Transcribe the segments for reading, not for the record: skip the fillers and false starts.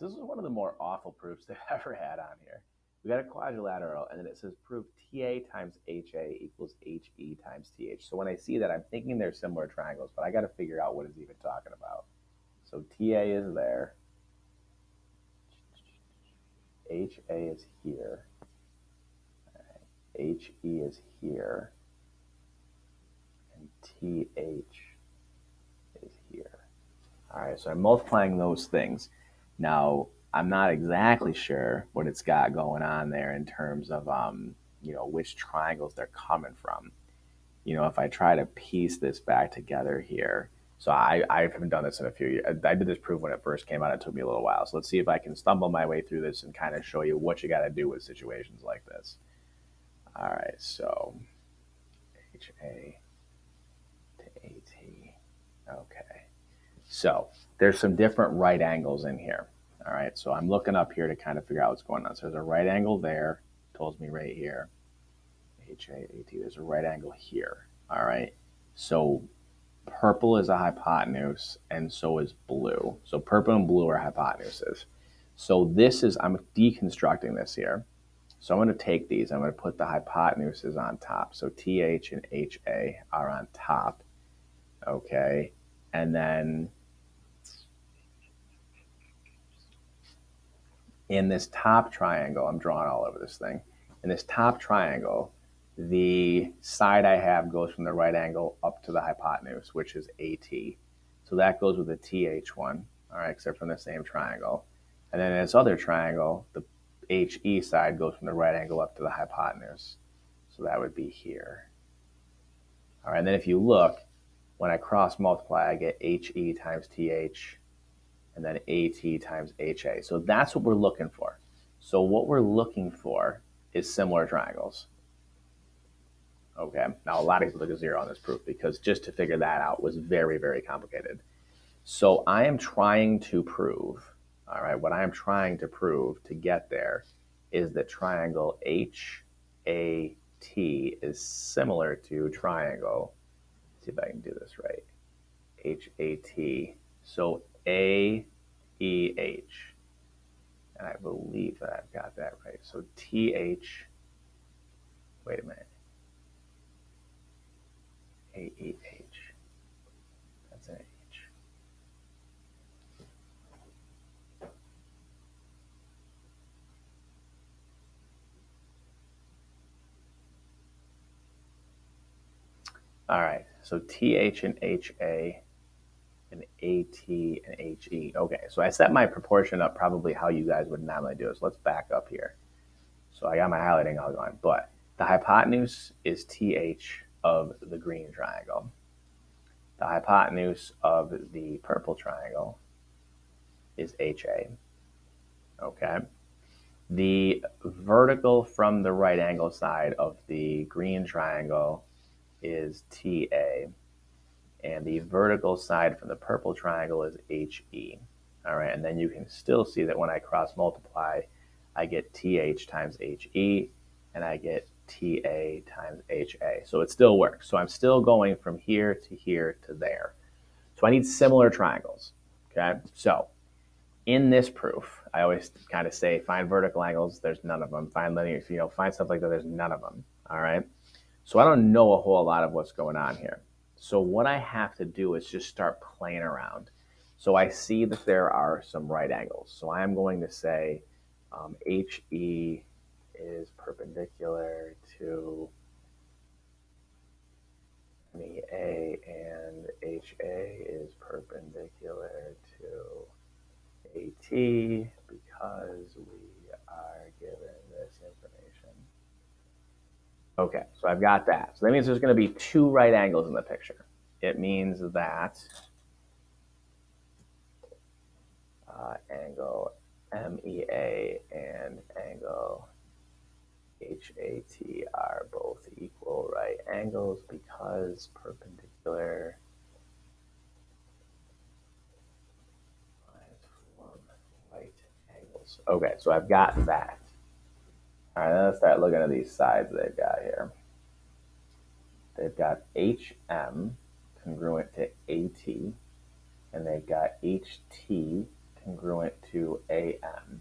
so this is one of the more awful proofs they've ever had on here. We got a quadrilateral, and then it says prove TA times HA equals HE times TH. So when I see that, I'm thinking they're similar triangles, but I got to figure out what it's even talking about. So TA is there. HA is here. HE is here. And TH is here. All right, so I'm multiplying those things. Now, I'm not exactly sure what it's got going on there in terms of, which triangles they're coming from. If I try to piece this back together here, so I haven't done this in a few years. I did this proof when it first came out. It took me a little while. So let's see if I can stumble my way through this and kind of show you what you got to do with situations like this. All right, so HA to AT. Okay. So there's some different right angles in here. All right, so I'm looking up here to kind of figure out what's going on. So there's a right angle there, tells me right here. HAAT, there's a right angle here. All right, so purple is a hypotenuse, and so is blue. So purple and blue are hypotenuses. So this is, I'm deconstructing this here. So I'm going to take these, I'm going to put the hypotenuses on top. So TH and HA are on top. Okay, and then in this top triangle, I'm drawing all over this thing. In this top triangle, the side I have goes from the right angle up to the hypotenuse, which is AT. So that goes with the TH one, all right, except from the same triangle. And then in this other triangle, the HE side goes from the right angle up to the hypotenuse. So that would be here. All right, and then if you look, when I cross multiply, I get HE times TH, and then AT times HA. So that's what we're looking for. So what we're looking for is similar triangles. Okay, now a lot of people took a 0 on this proof because just to figure that out was very, very complicated. So I am trying to prove, all right, what I am trying to prove to get there is that triangle HAT is similar to triangle, let's see if I can do this right, HAT. So AEH, and I believe that I've got that right. So TH, wait a minute, AEH, that's an H. All right, so TH and HA and AT and HE. Okay, so I set my proportion up probably how you guys would normally do it. So let's back up here. So I got my highlighting all going, but the hypotenuse is TH of the green triangle. The hypotenuse of the purple triangle is HA. Okay. The vertical from the right angle side of the green triangle is TA. And the vertical side from the purple triangle is HE. All right, and then you can still see that when I cross multiply, I get TH times HE, and I get TA times HA. So it still works. So I'm still going from here to there. So I need similar triangles. Okay, so in this proof, I always kind of say find vertical angles. There's none of them. Find linear, find stuff like that. There's none of them. All right. So I don't know a whole lot of what's going on here. So what I have to do is just start playing around. So I see that there are some right angles. So I am going to say HE is perpendicular to MEA and HA is perpendicular to AT because we are given this information. Okay, so I've got that. So that means there's going to be two right angles in the picture. It means that angle MEA and angle HAT are both equal right angles because perpendicular lines form right angles. Okay, so I've got that. All right, let's start looking at these sides they've got here. They've got HM congruent to AT, and they've got HT congruent to AM.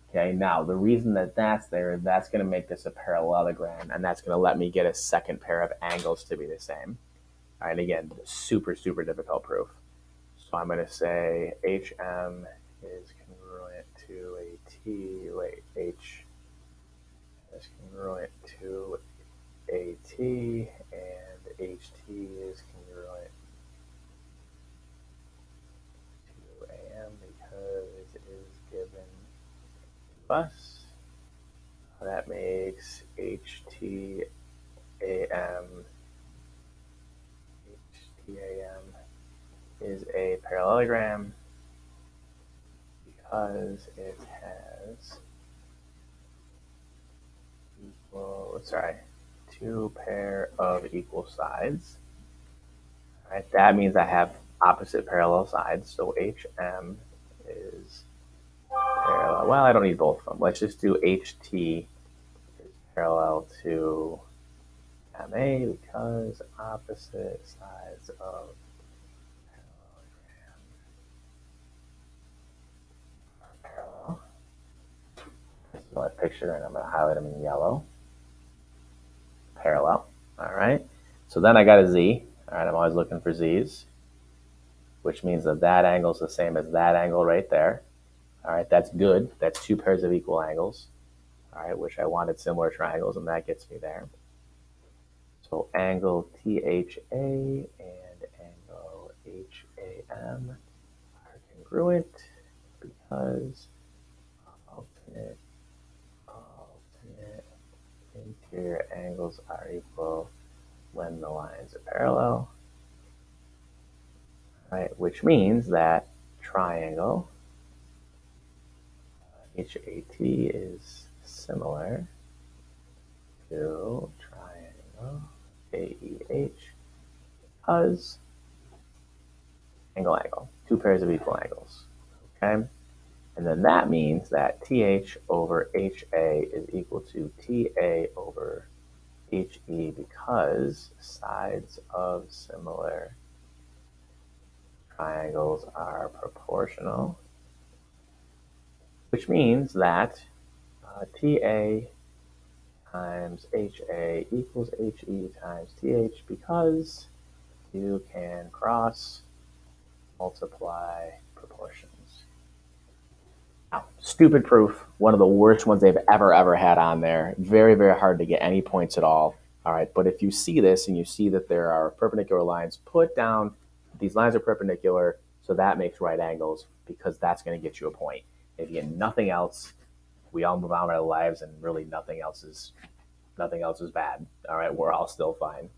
Okay, now the reason that that's there is that's going to make this a parallelogram, and that's going to let me get a second pair of angles to be the same. All right, again, super, super difficult proof. So I'm going to say HM is congruent to a T, wait, H is congruent to AT, and HT is congruent to AM because it is given to us. That makes HTAM is a parallelogram because it has two pair of equal sides. All right, that means I have opposite parallel sides. So HM is parallel. Well, I don't need both of them. Let's just do HT is parallel to MA because opposite sides of parallelogram are parallel. This is my picture, and I'm going to highlight them in yellow. Parallel. All right. So then I got a Z. All right, I'm always looking for Z's, which means that that angle is the same as that angle right there. All right, that's good. That's two pairs of equal angles. All right, which I wanted similar triangles, and that gets me there. So angle THA and angle HAM are congruent because alternate interior angles are equal when the lines are parallel. Right, which means that triangle HAT is similar to triangle AEH because angle, two pairs of equal angles. Okay, and then that means that TH over HA is equal to TA over HE because sides of similar triangles are proportional, which means that TA times HA equals HE times TH because you can cross multiply proportions. Now, stupid proof, one of the worst ones they've ever had on there. Very, very hard to get any points at all. All right, but if you see this and you see that there are perpendicular lines, put down these lines are perpendicular, so that makes right angles because that's going to get you a point. If you get nothing else, we all move on with our lives, and really nothing else is bad. All right, we're all still fine.